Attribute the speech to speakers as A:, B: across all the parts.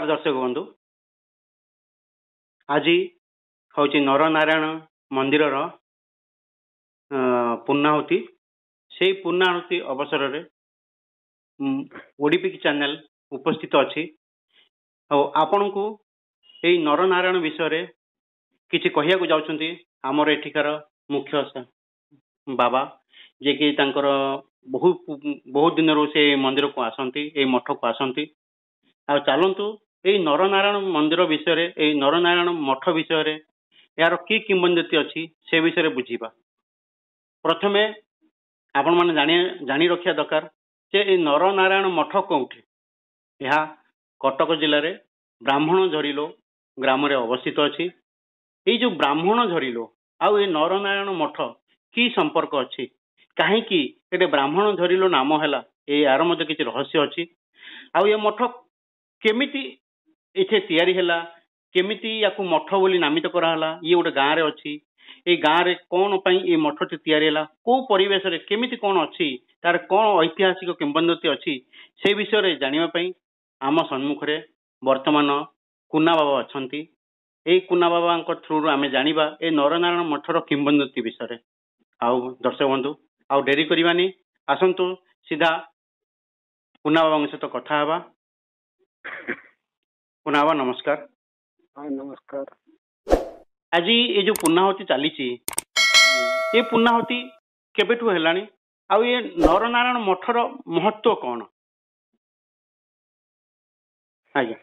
A: दर्शक बंधु आज हूँ नरनारायण मंदिर पूर्णाहुति से पूर्णाहुति अवसर में ओडीपी चैनल उपस्थित अच्छी आपण को यही नरनारायण विषय किसी कहया जाऊँगी आमर एठिकार मुख्य बाबा जे कि बहुत बहुत दिन से मंदिर को आसती मठ को आसती आ चलतु यही नरनारायण मंदिर विषय यही नरनारायण मठ विषय यार कि किंवदंती अच्छी से विषय बुझा प्रथमे आपण मैंने जानी रखा दरकार जे नरनारायण मठ कौटी यह कटक जिले में ब्राह्मण झरिलो ग्राम रे अवस्थित अच्छी ये जो ब्राह्मण झरिलो आउ नरनारायण मठ कि संपर्क अच्छी कहीं ब्राह्मण झरिलो नाम है यार मध्य किसी रहस्य अच्छी आउ ये मठ केमिति इथे तैयारी हैला केमिति याकू मठ बोली नामित कराला ये गोटे गाँव रे अच्छी ये गाँव रे कौन पई ये मठ टी तैयारी हैला को परिवेश रे केमिति कौन अच्छी तार कौन ऐतिहासिक किंवदंती अच्छी से विषय रे जानिबा पई आम सम्मुख रे वर्तमान कुना बाबा अछंती ए कुना बाबा थ्रू आमे जानिबा ए नरनारायण मठर किंवदंती विषय आउ दर्शक बंधु आउ डेरी करवानी आसतु सीधा कुना बाबा सहित कथा हवा। कुना बाबा नमस्कार।
B: हाँ नमस्कार।
A: आज ये जो पूर्णाहुति चली ये पूर्णाहुति केबेठु हेलानी आउ ये नरनारायण मठर महत्व कौन? आज्ञा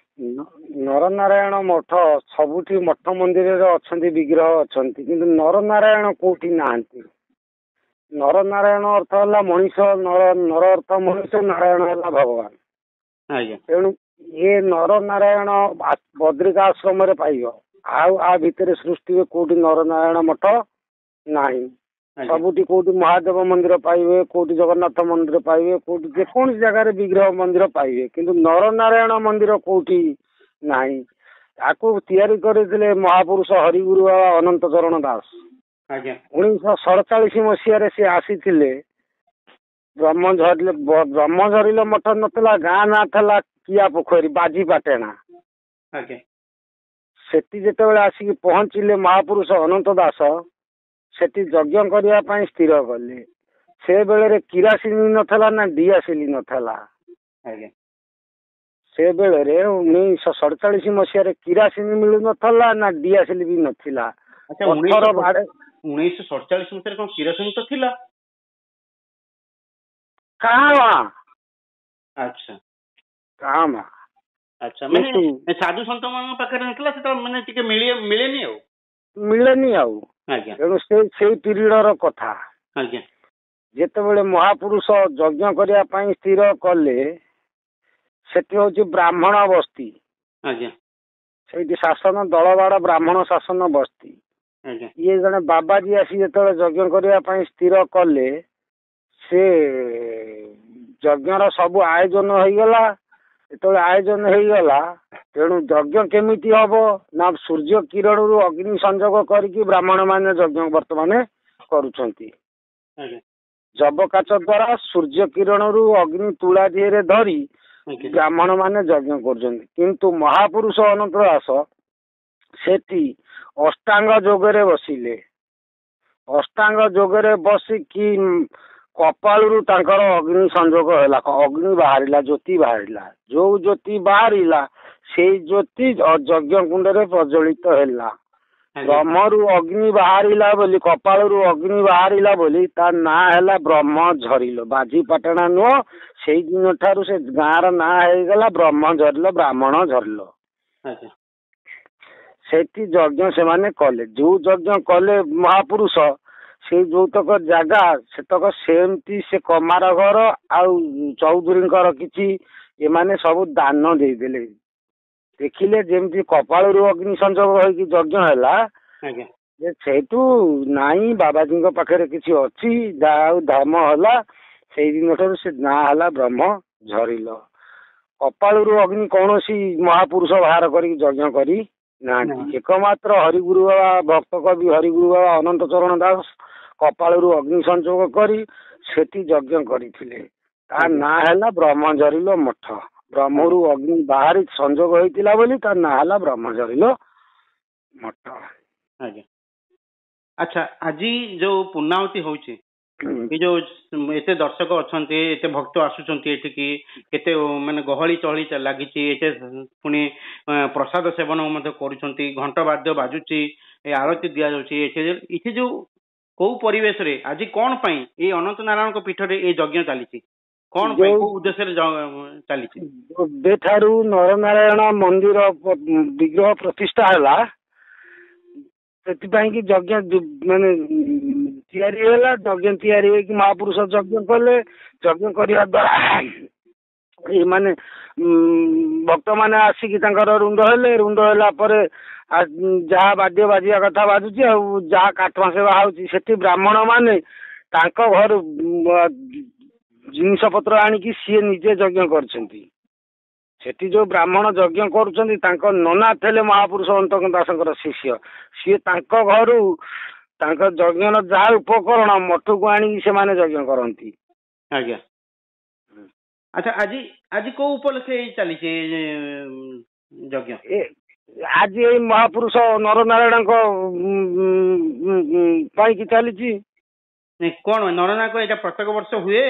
B: नरनारायण मठ सबुठी मठ मंदिर अच्छा विग्रह अच्छा किंतु नरनारायण कोठी नाहंती। नरनारायण अर्थ है मनीष नर अर्थ मनीष नारायण है भगवान तेणु ये नरनारायण बद्रिकाश्रम पाइब आ भितर सृष्टि में कोटी नरनारायण मठ नाही सबुठी कोटी महादेव मंदिर पाइबे कोटी जगन्नाथ मंदिर पाइबे कोटी जेकोसी जगह विग्रह मंदिर पाइबे किंतु नरनारायण मंदिर कोटी नाही। आपको तैयारी करते महापुरुष हरिगुरु बाबा अनंत चरण दास 1947 मसीह से आसी ब्रह्मझरिल मठ नथला गाँ ना थला किया पोखरी बाजी पाटेना सेठी जेतेबेले आसिक पहुंचिले महापुरुष अनंत दास सेठी यज्ञ करने स्थिर कले से बेले किरासिनी नथला ना डियासिली नथला से बेले 1947 मसीह किरासिनी मिलू नथला ना डियासिली भी नथिला।
A: 1947 मसीह कौन किरासिनी तो थिला
B: कहाँ?
A: अच्छा
B: कहाँ?
A: अच्छा मैंने साधु संत मान पाखे नथला से माने टिके मिलेनी आउ
B: मिलेनी आउ
A: आज्ञा
B: तेणु से पीरियडर कथा
A: आज्ञा
B: जेतेबेले महापुरुष यज्ञ करने स्थिर कले सेठी होची ब्राह्मण बस्ती
A: आज्ञा
B: से शासन दलबाड़ ब्राह्मण शासन बस्ती ये जने बाबाजी आसी जो यज्ञ करने स्थिर कले से यज्ञर सब आयोजन हो गला जो आयोजन हो गला तेणु यज्ञ केमिति हम ना सूर्य किरण रु अग्नि संजोग करके ब्राह्मण मान यज्ञ वर्तमान करुछंती जब काच द्वारा सूर्य किरण रु अग्नि तुला दिहरे धरी ब्राह्मण मान यज्ञ किंतु महापुरुष अनंत दास सेठी अष्टांग जोगरे बसिले अष्टांग जोगरे बसिकी कपालू तांकर अग्नि संजोग है अग्नि बाहर ज्योति बाहर जो ज्योति बाहर से ज्योति यज्ञ कुंड में प्रज्वलित है ब्रह्मरु अग्नि बाहर बोली कपालू अग्नि बाहर बोली तार ना है ब्रह्म झरिल बाजी पाटणा नुह से दिन ठारू से गाँव ना होगला ब्रह्म झरिल ब्राह्मण झरिल सेठी यज्ञ से माने कले जो यज्ञ कले महापुरुष से जो तक जगह से तक सेमती से कमार घर आउ चौधुरी किछि ये माने सब दान देदेले देखिले जेमती कपालू अग्नि संजोग होगी यज्ञ है सेठू नाई बाबाजी पाखे किसी अच्छी धाम है से दिन ठार से ना है ब्रह्म झरिल कपालू अग्नि कौन सी महापुरुष बाहर कर यज्ञ करी ना एकमात्र हरिगुरु बाबा भक्त कवि हरिगुरु बाबा अनंत चरण दास कपालू अग्नि संजोग करी सेठी यज्ञ करथिले ता ना है ब्रह्मझरिल मठ ବ୍ରହ୍ମରୁ ଅଗ୍ନି ବାହାରି ସଂଯୋଗ ହେଇଥିଲା ବୋଲି ତା ନାଁ ହେଲା ବ୍ରହ୍ମଜରିଲ ମଠ।
A: ଆଜ୍ଞା। ଆଚ୍ଛା, ଆଜି ଯୋଉ ପୂର୍ଣ୍ଣାହୁତି ହଉଛି, ଏ ଯୋଉ ଏତେ ଦର୍ଶକ ଅଛନ୍ତି, ଏତେ ଭକ୍ତ ଆସୁଛନ୍ତି ଏଠିକି, କେତେ ମାନେ ଗହଳି ଚହଳି ଲାଗିଛି, ଏତେ ପୁଣି ପ୍ରସାଦ ସେବନ ମଧ୍ୟ କରୁଛନ୍ତି, ଘଣ୍ଟ ବାଦ୍ୟ ବାଜୁଛି, ଏ ଆଳତି ଦିଆଯାଉଛି, ଏଠି ଯୋଉ କୋଉ ପରିବେଶରେ ଆଜି କଣ ପାଇଁ ଏଇ ଅନନ୍ତ ନାରାୟଣଙ୍କ ପୀଠରେ ଏଇ ଯଜ୍ଞ ଚାଲିଛି, କଣ ପାଇଁ, କୋଉ ଉଦ୍ଦେଶ୍ୟରେ ଚାଲିଛି?
B: ଏବେଠାରୁ ନରନାରାୟଣ ମନ୍ଦିର ବିଗ୍ରହ ପ୍ରତିଷ୍ଠା ହେଲା, ସେଥିପାଇଁ କି ଯଜ୍ଞ ମାନେ ତିଆରି ହେଲା। ଯଜ୍ଞ ତିଆରି ହେଇକି ମହାପୁରୁଷ ଯଜ୍ଞ କଲେ। ଯଜ୍ଞ କରିବା ଦ୍ୱାରା ଏମାନେ ଭକ୍ତମାନେ ଆସିକି ତାଙ୍କର ରୁଣ୍ଡ ହେଲେ। ରୁଣ୍ଡ ହେଲା ପରେ ଯାହା ବାଦ୍ୟ ବାଜିବା କଥା ବାଜୁଛି, ଆଉ ଯାହା କାଠ ସେବା ହଉଛି, ସେଠି ବ୍ରାହ୍ମଣ ମାନେ ତାଙ୍କ ଘରୁ ଜିନିଷ ପତ୍ର ଆଣିକି ସିଏ ନିଜେ ଯଜ୍ଞ କରିଛନ୍ତି। ସେଠି ଯୋଉ ବ୍ରାହ୍ମଣ ଯଜ୍ଞ କରୁଛନ୍ତି ତାଙ୍କ ନନା ଥିଲେ ମହାପୁରୁଷ ଅନ୍ତକ ଦାସଙ୍କର ଶିଷ୍ୟ। ସିଏ ତାଙ୍କ ଘରୁ ତାଙ୍କ ଯଜ୍ଞର ଯାହା ଉପକରଣ ମଠକୁ ଆଣିକି ସେମାନେ ଯଜ୍ଞ କରନ୍ତି।
A: ଆଜ୍ଞା। ଆଚ୍ଛା, ଆଜି ଆଜି କୋଉ ଉପଲକ୍ଷେ ଚାଲିଛି ଯଜ୍ଞ?
B: ଆଜି ଏଇ ମହାପୁରୁଷ ନରନାରାୟଣଙ୍କ ପାଇଁକି ଚାଲିଛି।
A: କଣ ନରନାରାୟଣ ଏଇଟା ପ୍ରତ୍ୟେକ ବର୍ଷ ହୁଏ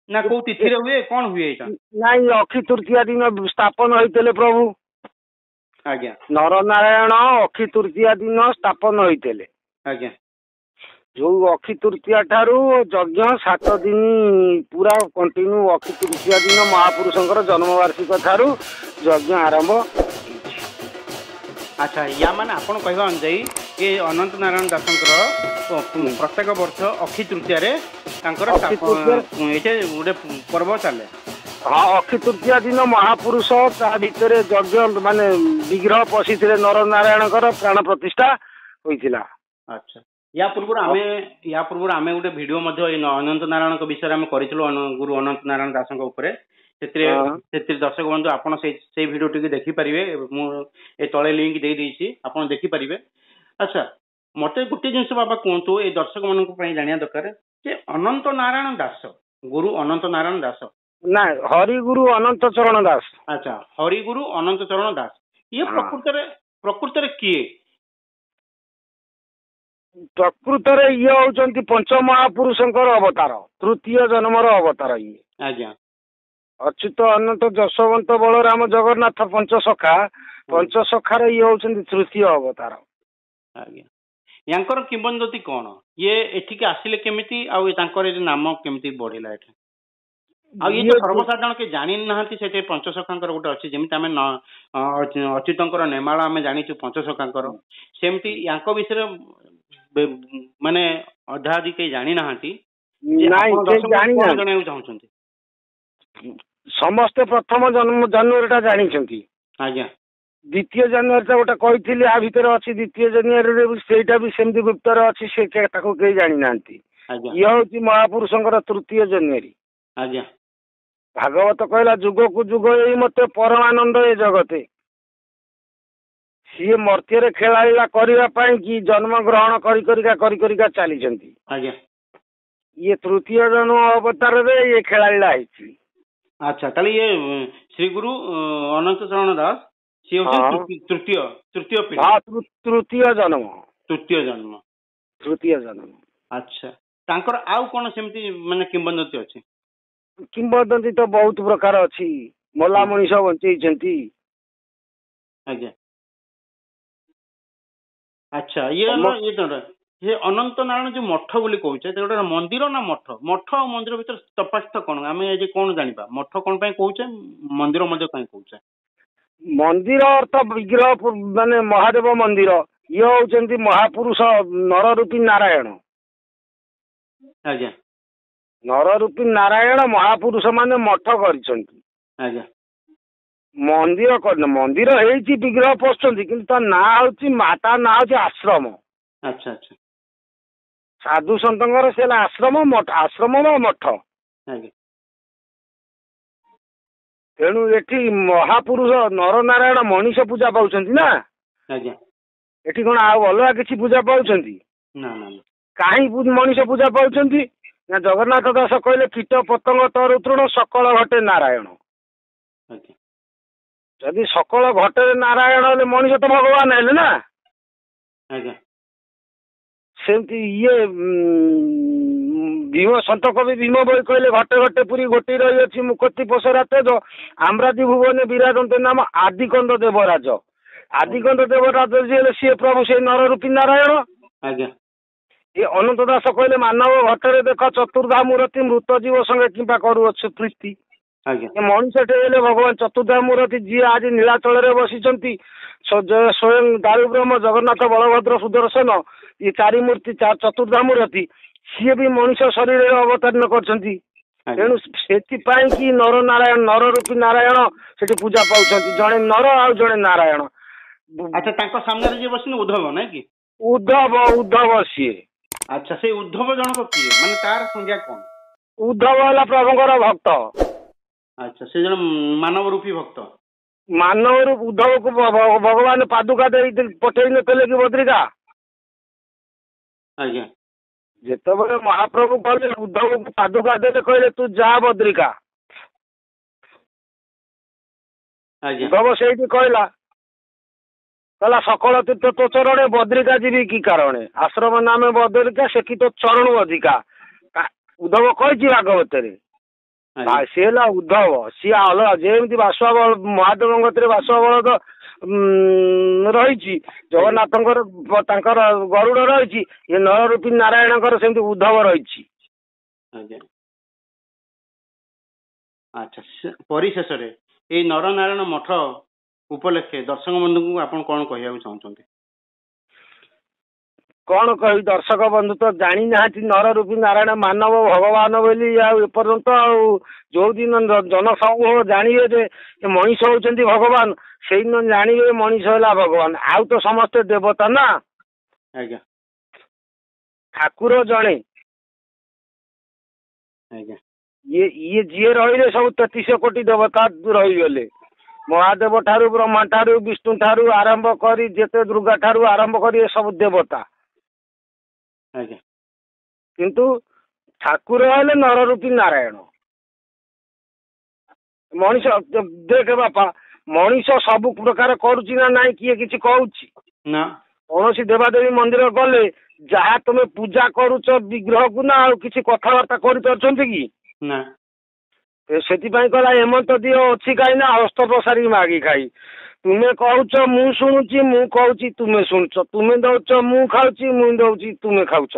A: ନା କୋଉ ତିଥିରେ ହୁଏ, କଣ ହୁଏ ଏଇଟା?
B: ନାଇଁ, ଅକ୍ଷି ତୃତୀୟା ଦିନ ସ୍ଥାପନ ହେଇଥିଲେ ପ୍ରଭୁ।
A: ଆଜ୍ଞା।
B: ନରନାରାୟଣ ଅକ୍ଷି ତୃତୀୟା ଦିନ ସ୍ଥାପନ ହେଇଥିଲେ।
A: ଆଜ୍ଞା।
B: ଯୋଉ ଅକ୍ଷି ତୃତୀୟା ଠାରୁ ଯଜ୍ଞ 7 ଦିନ ପୁରା କଣ୍ଟିନ୍ୟୁ। ଅକ୍ଷି ତୃତୀୟା ଦିନ ମହାପୁରୁଷଙ୍କର ଜନ୍ମବାର୍ଷିକ ଠାରୁ ଯଜ୍ଞ ଆରମ୍ଭ ହେଇଛି।
A: ଆଚ୍ଛା, ୟା ମାନେ ଆପଣ କହିବା ଅନୁଯାୟୀ ଏ ଅନନ୍ତ ନାରାୟଣ ଦାସଙ୍କର ପ୍ରତ୍ୟେକ ବର୍ଷ ଅକ୍ଷି ତୃତୀୟାରେ ତାଙ୍କର ଏଠି ଗୋଟେ ପର୍ବ ଚାଲେ।
B: ହଁ, ଅକ୍ଷି ତୃତୀୟା ଦିନ ମହାପୁରୁଷ ତା ଭିତରେ ଯଜ୍ଞ ମାନେ ବିଗ୍ରହ ପଶିଥିଲେ ନରନାରାୟଣଙ୍କର ପ୍ରାଣ ପ୍ରତିଷ୍ଠା ହୋଇଥିଲା।
A: ଆଚ୍ଛା, ୟା ପୂର୍ବରୁ ଆମେ ଗୋଟେ ଭିଡିଓ ମଧ୍ୟ ଏଇ ଅନନ୍ତ ନାରାୟଣଙ୍କ ବିଷୟରେ ଆମେ କରିଥିଲୁ, ଗୁରୁ ଅନନ୍ତ ନାରାୟଣ ଦାସଙ୍କ ଉପରେ। ସେଥିରେ ଦର୍ଶକ ବନ୍ଧୁ ଆପଣ ସେଇ ଭିଡିଓ ଟିକେ ଦେଖିପାରିବେ। ମୁଁ ଏ ତଳେ ଲିଙ୍କ ଦେଇଦେଇଛି, ଆପଣ ଦେଖିପାରିବେ। ଆଚ୍ଛା, ମତେ ଗୋଟେ ଜିନିଷ ବାବା କୁହନ୍ତୁ, ଏଇ ଦର୍ଶକ ମାନଙ୍କ ପାଇଁ ଜାଣିବା ଦରକାର ଯେ ଅନନ୍ତ ନାରାୟଣ ଦାସ, ଗୁରୁ ଅନନ୍ତ ନାରାୟଣ ଦାସ
B: ନା ହରିଗୁରୁ ଅନନ୍ତ ଚରଣ ଦାସ।
A: ଆଚ୍ଛା, ହରିଗୁରୁ ଅନନ୍ତ ଚରଣ ଦାସ ଇଏ ପ୍ରକୃତରେ କିଏ?
B: ପ୍ରକୃତରେ ଇଏ ହଉଛନ୍ତି ପଞ୍ଚମହାପୁରୁଷଙ୍କର ଅବତାର, ତୃତୀୟ ଜନ୍ମର ଅବତାର ଇଏ।
A: ଆଜ୍ଞା।
B: ଅଚ୍ୟୁତ ଅନନ୍ତ ଯଶୋବନ୍ତ ବଳରାମ ଜଗନ୍ନାଥ ପଞ୍ଚସଖା, ପଞ୍ଚସଖାର ଇଏ ହଉଛନ୍ତି ତୃତୀୟ ଅବତାର।
A: ଆଜ୍ଞା। ୟାଙ୍କର କିମ୍ବଦନ୍ତୀ କଣ? ଇଏ ଏଠିକି ଆସିଲେ କେମିତି, ଆଉ ତାଙ୍କର ଏ ନାମ କେମିତି ବଢିଲା ଏଠି? ଆଉ ଇଏ ତ ସର୍ବସାଧାରଣ କେହି ଜାଣି ନାହାନ୍ତି। ସେଠି ପଞ୍ଚସଖାଙ୍କର ଗୋଟେ ଅଛି, ଯେମିତି ଆମେ ଅଚ୍ୟୁତଙ୍କର ନେମାଳ ଆମେ ଜାଣିଛୁ ପଞ୍ଚସଖାଙ୍କର, ସେମିତି ୟାଙ୍କ ବିଷୟରେ ମାନେ ଅଧା ଅଧି କେହି ଜାଣି ନାହାନ୍ତି। ଜାଣିବାକୁ ଚାହୁଁଛନ୍ତି?
B: ସମସ୍ତେ ପ୍ରଥମ ଜାନୁଆରୀଟା ଜାଣିଛନ୍ତି।
A: ଆଜ୍ଞା।
B: ଦ୍ୱିତୀୟ ଜାନୁଆରୀଟା ଗୋଟେ କହିଥିଲି, ଆ ଭିତରେ ଅଛି ଦ୍ୱିତୀୟ ଜାନୁଆରୀରେ, ସେଇଟା ବି ସେମିତି ଗୁପ୍ତରେ ଅଛି, ସେ ତାକୁ କେହି ଜାଣିନାହାନ୍ତି। ଇଏ ହଉଛି ମହାପୁରୁଷଙ୍କର ତୃତୀୟ ଜାନୁଆରୀ।
A: ଆଜ୍ଞା।
B: ଭାଗବତ କହିଲା, ଯୁଗକୁ ଯୁଗ ଏଇ ମତେ ପରମାନନ୍ଦ ଏ ଜଗତେ। ସିଏ ମର୍ତ୍ତ୍ୟରେ ଖେଳାଳିଳା କରିବା ପାଇଁ କି ଜନ୍ମ ଗ୍ରହଣ କରିକା ଚାଲିଛନ୍ତି।
A: ଆଜ୍ଞା।
B: ଇଏ ତୃତୀୟ ଜନ୍ମ ଅବତାରରେ ଇଏ ଖେଳାଳିଳା ହେଇଛି।
A: ଆଚ୍ଛା, ତାହେଲେ ଇଏ ଶ୍ରୀ ଗୁରୁ ଅନନ୍ତ ଚରଣ ଦାସ ସିଏ ହଉଛନ୍ତି ତୃତୀୟ ଜନ୍ମ। ଆଚ୍ଛା, ତାଙ୍କର ଆଉ କଣ ସେମିତି ମାନେ କିମ୍ବଦନ୍ତୀ ଅଛି?
B: କିମ୍ବଦନ୍ତୀ ତ ବହୁତ ପ୍ରକାର ଅଛି। ମଲା ମଣିଷ ବଞ୍ଚେଇଛନ୍ତି।
A: ଆଜ୍ଞା। ଆଚ୍ଛା, ଇଏ ଅନନ୍ତ ନାରାୟଣ ଯୋଉ ମଠ ବୋଲି କହୁଛେ, ଗୋଟେ ମନ୍ଦିର ନା ମଠ? ମଠ ଆଉ ମନ୍ଦିର ଭିତରେ ତଫାତ୍ କଣ? ଆମେ ଆଜି କଣ ଜାଣିବା? ମଠ କଣ ପାଇଁ କହୁଛେ, ମନ୍ଦିର ମଧ୍ୟ କାହିଁ କହୁଛେ?
B: ମନ୍ଦିର ଅର୍ଥ ବିଗ୍ରହ, ମାନେ ମହାଦେବ ମନ୍ଦିର। ଇଏ ହଉଛନ୍ତି ମହାପୁରୁଷ ନରରୂପୀ ନାରାୟଣ।
A: ଆଜ୍ଞା।
B: ନରରୂପୀ ନାରାୟଣ ମହାପୁରୁଷ ମାନେ ମଠ କରିଛନ୍ତି।
A: ଆଜ୍ଞା।
B: ମନ୍ଦିର କରିନ, ମନ୍ଦିର ହେଇଛି, ବିଗ୍ରହ ପଶୁଛନ୍ତି, କିନ୍ତୁ ତା ନାଁ ହଉଛି ଆଶ୍ରମ।
A: ଆଚ୍ଛା ଆଚ୍ଛା।
B: ସାଧୁ ସନ୍ତଙ୍କର ସେ ହେଲା ଆଶ୍ରମ ବା ମଠ।
A: ଆଜ୍ଞା।
B: ତେଣୁ ଏଠି ମହାପୁରୁଷ ନରନାରାୟଣ ମଣିଷ ପୂଜା ପାଉଛନ୍ତି ନା।
A: ଆଜ୍ଞା।
B: ଏଠି କଣ ଆଉ ଅଲଗା କିଛି ପୂଜା ପାଉଛନ୍ତି?
A: ନା।
B: କାହିଁ ମଣିଷ ପୂଜା ପାଉଛନ୍ତି ନା? ଜଗନ୍ନାଥ ଦାସ କହିଲେ, କୀଟ ପତଙ୍ଗ ତରୁ ତୃଣ ସକଳ ଘଟେ ନାରାୟଣ।
A: ଆଜ୍ଞା
B: ଯଦି ସକଳ ଘଟରେ ନାରାୟଣ ହେଲେ ମଣିଷ ତ ଭଗବାନ ହେଲେ ନା।
A: ଆଜ୍ଞା
B: ସେମିତି ଇଏ ଭୀମ ସନ୍ତ କବି ଭୀମ ବହି କହିଲେ ଘଟେ ଘଟେ ପୁରୀ ଗୋଟି ରହିଅଛି ମୁକତି ପସରା ତେଜ ଆମ୍ରାଦି ଭୁବନେ ବିରାଜନ୍ତେ ନାମ ଆଦିକନ୍ଦ ଦେବରାଜ। ଆଦିକନ୍ଦ ଦେବରାଜ ଯିଏ ହେଲେ ସିଏ ପ୍ରଭୁ ସେଇ ନର ରୂପୀ ନାରାୟଣ।
A: ଆଜ୍ଞା
B: ଏ ଅନନ୍ତ ଦାସ କହିଲେ ମାନବ ଘଟରେ ଦେଖ ଚତୁର୍ଦ୍ଧା ମୂରତି ମୃତ ଜୀବ ସଙ୍ଗେ କିମ୍ବା କରୁଅଛୁ ପ୍ରୀତି।
A: ଆଜ୍ଞା
B: ଏ ମଣିଷଟେ ହେଲେ ଭଗବାନ ଚତୁର୍ଦ୍ଧା ମୂରତି ଯିଏ ଆଜି ନୀଳାଚଳରେ ବସିଛନ୍ତି ସ୍ୱୟଂ ଦାରୁ ବ୍ରହ୍ମ ଜଗନ୍ନାଥ ବଳଭଦ୍ର ସୁଦର୍ଶନ ଏ ଚାରି ମୂର୍ତ୍ତି ଚତୁର୍ଦ୍ଧା ମୂରତି ସିଏ ବି ମଣିଷ ଶରୀରରେ ଅବତୀର୍ଣ୍ଣ କରିଛନ୍ତି। ତେଣୁ ସେଥିପାଇଁ କି ନର ନାରାୟଣ ନର ରୂପୀ ନାରାୟଣ ସେଠି ପୂଜା ପାଉଛନ୍ତି ଜଣେ ନର ଆଉ ଜଣେ ନାରାୟଣ।
A: ଆଚ୍ଛା ତାଙ୍କ ସାମ୍ନାରେ ଯିଏ ବସିନି ଉଦ୍ଧବ ନାଇଁ କି?
B: ଉଦ୍ଧବ ସିଏ।
A: ଆଚ୍ଛା ସେଇ ଉଦ୍ଧବ ଜଣକ କିଏ ମାନେ ତାର ସଂଜ୍ଞା କଣ?
B: ଉଦ୍ଧବ ହେଲା ପ୍ରଭୁଙ୍କର ଭକ୍ତ।
A: ଆଚ୍ଛା ସେ ଜଣେ ମାନବ ରୂପୀ ଭକ୍ତ।
B: ମାନବରୁ ଉଦ୍ଧବକୁ ଭଗବାନ ପାଦୁକା ଦେଇ ପଠେଇ ନଥିଲେ କି ବଦ୍ରିକା।
A: ଆଜ୍ଞା
B: ଯେତେବେଳେ ମହାପ୍ରଭୁ କହିଲେ ଉଦ୍ଧବକୁ ପାଦୁକା ଦେଲେ କହିଲେ ତୁ ଯା ବଦ୍ରିକା।
A: ଆଜ୍ଞା
B: ଉଦ୍ଧବ ସେଇଠି କହିଲା ସକଳ ତୀର୍ଥ ତୋ ଚରଣେ ବଦ୍ରିକା ଯିବି କି କାରଣେ ଆଶ୍ରମ ନାମେ ବଦ୍ରିକା ସେଠି ତୋ ଚରଣୁ ଅଧିକା। ଉଦ୍ଧବ କହିଛି ଭାଗବତରେ। ସିଏ ହେଲା ଉଦ୍ଧବ ସିଏ ଅଲଗା ଯେମିତି ବାସୁଆ ମହାଦେବଙ୍କ କତିରେ ବାସୁଆ ବଳଦ ରହିଛି ଜଗନ୍ନାଥଙ୍କର ତାଙ୍କର ଗରୁଡ ରହିଛି ଏ ନର ରୂପୀ ନାରାୟଣଙ୍କର ସେମିତି ଉଦ୍ଧବ ରହିଛି।
A: ଆଜ୍ଞା ଆଚ୍ଛା ପରିଶେଷରେ ଏଇ ନରନାରାୟଣ ମଠ ଉପଲକ୍ଷେ ଦର୍ଶକ ବନ୍ଧୁଙ୍କୁ ଆପଣ କଣ କହିବାକୁ ଚାହୁଁଛନ୍ତି?
B: କଣ କହିବି ଦର୍ଶକ ବନ୍ଧୁ ତ ଜାଣିନାହାନ୍ତି ନର ରୂପୀ ନାରାୟଣ ମାନବ ଭଗବାନ ବୋଲି ଆଉ ଏପର୍ଯ୍ୟନ୍ତ ଆଉ ଯୋଉଦିନ ଜନସମୂହ ଜାଣିବେ ଯେ ମଣିଷ ହଉଛନ୍ତି ଭଗବାନ ସେଇଦିନ ଜାଣିବେ ମଣିଷ ହେଲା ଭଗବାନ ଆଉ ତ ସମସ୍ତେ ଦେବତା ନା।
A: ଆଜ୍ଞା
B: ଠାକୁର ଜଣେ।
A: ଆଜ୍ଞା
B: ଇଏ ଯିଏ ରହିଲେ ସବୁ 33 କୋଟି ଦେବତା ରହିଗଲେ ମହାଦେବ ଠାରୁ ବ୍ରହ୍ମା ଠାରୁ ବିଷ୍ଣୁ ଠାରୁ ଆରମ୍ଭ କରି ଯେତେ ଦୁର୍ଗା ଠାରୁ ଆରମ୍ଭ କରି ଏ ସବୁ ଦେବତା।
A: ଆଜ୍ଞା
B: କିନ୍ତୁ ଠାକୁର ହେଲେ ନର ରୂପୀ ନାରାୟଣ। ମଣିଷ ଦେଖେ ବାପା ମଣିଷ ସବୁ ପ୍ରକାର କରୁଛି ନା ନାଇଁ କିଏ କିଛି କହୁଛି
A: ନା।
B: କୌଣସି ଦେବାଦେବୀ ମନ୍ଦିର ଗଲେ ଯାହା ତମେ ପୂଜା କରୁଛ ବିଗ୍ରହକୁ ନା ଆଉ କିଛି କଥାବାର୍ତ୍ତା କରିପାରୁଛନ୍ତି କି
A: ନା।
B: ସେଥିପାଇଁ କହିଲା ହେମନ୍ତ ଦିଅ ଅଛି କାହିଁ ନା ହସ୍ତ ପ୍ରସାରି ମାଗି ଖାଇ। ତୁମେ କହୁଛ ମୁଁ ଶୁଣୁଛି ମୁଁ କହୁଛି ତୁମେ ଶୁଣୁଛ ତୁମେ ଦଉଛ ମୁଁ ଖାଉଛି ମୁଁ ଦଉଛି ତୁମେ ଖାଉଛ।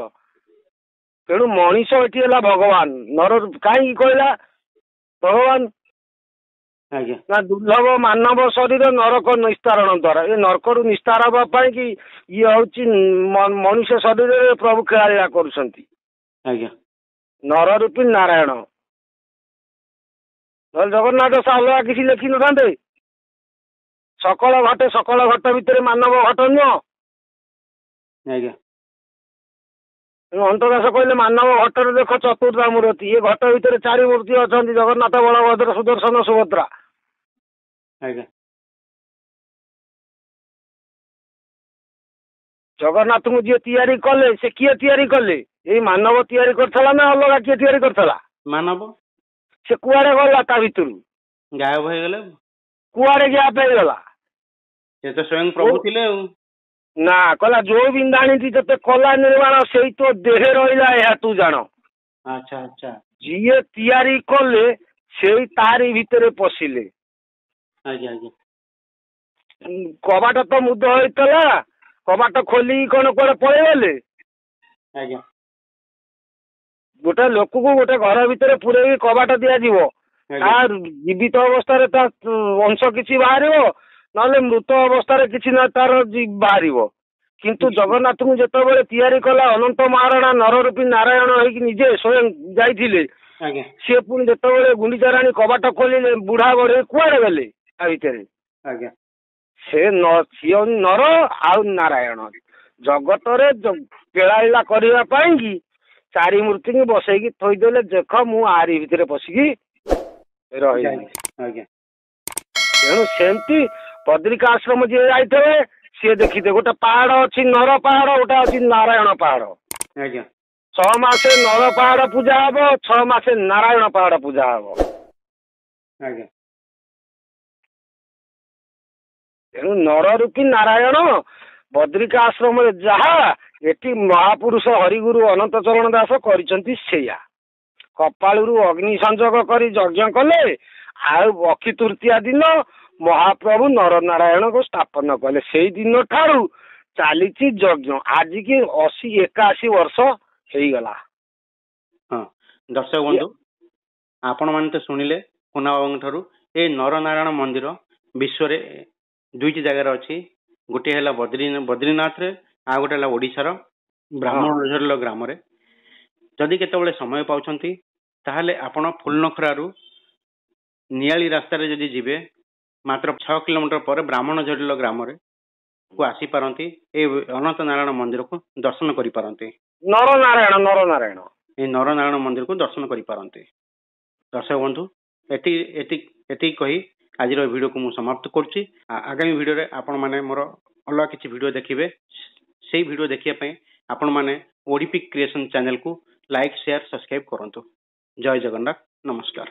B: ତେଣୁ ମଣିଷ ଏଠି ହେଲା ଭଗବାନ ନର କାହିଁକି କହିଲା ଭଗବାନ
A: ଆଜ୍ଞା
B: ନା ଦୁର୍ଲଭ ମାନବ ଶରୀର ନରକ ନିସ୍ତାରଣ ଦ୍ଵାରା ଏ ନରକରୁ ନିସ୍ତାର ହେବା ପାଇଁ କି ଇଏ ହଉଛି ମଣିଷ ଶରୀରରେ ପ୍ରଭୁ ଖେଳାଳିଆ କରୁଛନ୍ତି।
A: ଆଜ୍ଞା
B: ନର ରୂପୀ ନାରାୟଣ ଜଗନ୍ନାଥ ଅଲଗା କିଛି ଲେଖିନଥାନ୍ତେ। ସକଳ ଘଟ ଭିତରେ ମାନବ ଘଟ ନୁହଁ।
A: ଆଜ୍ଞା
B: ଅନ୍ତଦାସ କହିଲେ ମାନବ ଘଟରେ ଦେଖ ଚତୁର୍ଦ୍ଧା ମୂରତି ଏ ଘଟ ଭିତରେ 4 ମୂର୍ତ୍ତି ଅଛନ୍ତି ଜଗନ୍ନାଥ ବଳଭଦ୍ର ସୁଦର୍ଶନ ସୁଭଦ୍ରା।
A: ଆଜ୍ଞା
B: ଜଗନ୍ନାଥଙ୍କୁ ଯିଏ ତିଆରି କଲେ ସେ କିଏ ତିଆରି କଲେ ଏଇ ମାନବ ତିଆରି କରିଥିଲା ନା ଅଲଗା କିଏ ତିଆରି କରିଥିଲା?
A: ମାନବ।
B: ସେ କୁଆଡେ ଗଲା ତା ଭିତରୁ
A: ଗାୟବ ହେଇଗଲେ
B: କୁଆଡେ ଗ୍ୟାପ ହେଇଗଲା?
A: ସେ ତ ସ୍ୱୟଂ ପ୍ରଭୁ ଥିଲେ ଆଉ।
B: ନା କହିଲା ଯୋଉ ବିନ୍ଧାଣିଟି ତତେ କଲା ନିର୍ମାଣ ସେଇ ତ ଦେହେ ରହିଲା ଏହା ତୁ ଜାଣ।
A: ଆଚ୍ଛା ଆଚ୍ଛା
B: ଯିଏ ତିଆରି କଲେ ସେଇ ତାରି ଭିତରେ ପଶିଲେ।
A: ଆଜ୍ଞା ଆଜ୍ଞା
B: କବାଟ ତ ମୁଦ ହେଇଥିଲା କବାଟ ଖୋଲିକି କଣ କୁଆଡେ ପଳେଇଗଲେ?
A: ଆଜ୍ଞା
B: ଗୋଟେ ଲୋକକୁ ଗୋଟେ ଘର ଭିତରେ ପୁରେଇକି କବାଟ ଦିଆଯିବ ତା ଜୀବିତ ଅବସ୍ଥାରେ ତା ଅଂଶ କିଛି ବାହାରିବ ନହେଲେ ମୃତ ଅବସ୍ଥାରେ କିଛି ନା ତାର ବାହାରିବ। କିନ୍ତୁ ଜଗନ୍ନାଥଙ୍କୁ ଯେତେବେଳେ ତିଆରି କଲା ଅନନ୍ତ ମହାରଣା ନର ରୂପୀ ନାରାୟଣ ହେଇକି ନିଜେ ସ୍ୱୟଂ ଯାଇଥିଲେ ସିଏ ପୁଣି ଯେତେବେଳେ ଗୁଣ୍ଡିଚା ରାଣୀ କବାଟ ଖୋଲିଲେ ବୁଢା ବଢେଇ କୁଆଡେ ଗଲେ ତା ଭିତରେ?
A: ଆଜ୍ଞା
B: ସେ ସିଏ ନର ଆଉ ନାରାୟଣ ଜଗତରେ କେଳାଳିଲା କରିବା ପାଇଁ କି 4 ମୂର୍ତ୍ତିଙ୍କୁ ବସେଇକି ଥୋଇଦେଲେ ଦେଖ ମୁଁ ଆରି ଭିତରେ ପଶିକି ରହିଲି।
A: ଆଜ୍ଞା
B: ତେଣୁ ସେମିତି ବଦ୍ରିକା ଆଶ୍ରମ ଯିଏ ଯାଇଥିବେ ସିଏ ଦେଖିଥିବେ ଗୋଟେ ପାହାଡ ଅଛି ନର ପାହାଡ ଗୋଟେ ଅଛି ନାରାୟଣ ପାହାଡ।
A: ଆଜ୍ଞା
B: 6 ମାସେ ନର ପାହାଡ ପୂଜା ହବ 6 ମାସେ ନାରାୟଣ ପାହାଡ ପୂଜା ହବ।
A: ଆଜ୍ଞା
B: ତେଣୁ ନର ରୂପୀ ନାରାୟଣ ବଦ୍ରିକା ଆଶ୍ରମରେ ଯାହା ଏଠି ମହାପୁରୁଷ ହରିଗୁରୁ ଅନନ୍ତ ଚରଣ ଦାସ କରିଛନ୍ତି ସେଇଆ। କପାଳରୁ ଅଗ୍ନି ସଂଯୋଗ କରି ଯଜ୍ଞ କଲେ, ଆଉ ଅକ୍ଷି ତୃତୀୟା ଦିନ ମହାପ୍ରଭୁ ନର ନାରାୟଣଙ୍କୁ ସ୍ଥାପନ କଲେ। ସେଇ ଦିନ ଠାରୁ ଚାଲିଛି ଯଜ୍ଞ। ଆଜିକି 80-81 ବର୍ଷ ହେଇଗଲା।
A: ହଁ ଦର୍ଶକ ବନ୍ଧୁ, ଆପଣ ମାନେ ତ ଶୁଣିଲେ କୁନା ବାବୁଙ୍କ ଠାରୁ। ଏ ନର ନାରାୟଣ ମନ୍ଦିର ବିଶ୍ୱରେ 2ଟି ଜାଗାରେ ଅଛି। ଗୋଟିଏ ହେଲା ବଦ୍ରିନାଥରେ, ଆଉ ଗୋଟେ ହେଲା ଓଡିଶାର ବ୍ରାହ୍ମଣଝରିଲ ଗ୍ରାମରେ। ଯଦି କେତେବେଳେ ସମୟ ପାଉଛନ୍ତି ତାହେଲେ ଆପଣ ଫୁଲନଖରାରୁ ନିଆଳି ରାସ୍ତାରେ ଯଦି ଯିବେ, ମାତ୍ର 6 କିଲୋମିଟର ପରେ ବ୍ରାହ୍ମଣଝରିଲ ଗ୍ରାମରେ କୁ ଆସିପାରନ୍ତି। ଏ ଅନନ୍ତ ନାରାୟଣ ମନ୍ଦିରକୁ ଦର୍ଶନ କରିପାରନ୍ତି।
B: ନର ନାରାୟଣ
A: এই ନରନାରାୟଣ ମନ୍ଦିରକୁ ଦର୍ଶନ କରିପାରନ୍ତି। ଦର୍ଶକ ବନ୍ଧୁ, ଏତିକି କହି ଆଜିର ଭିଡିଓକୁ ମୁଁ ସମାପ୍ତ କରୁଛି। ଆଗାମୀ ଭିଡିଓରେ ଆପଣ ମାନେ ମୋର ଅଲଗା କିଛି ଭିଡିଓ ଦେଖିବେ। ସେଇ ଭିଡିଓ ଦେଖିବା ପାଇଁ ଆପଣ ମାନେ ଓଡିପିକ୍ କ୍ରିଏସନ ଚ୍ୟାନେଲକୁ ଲାଇକ୍, ସେୟାର, ସବସ୍କ୍ରାଇବ କରନ୍ତୁ। ଜୟ ଜଗନ୍ନାଥ, ନମସ୍କାର।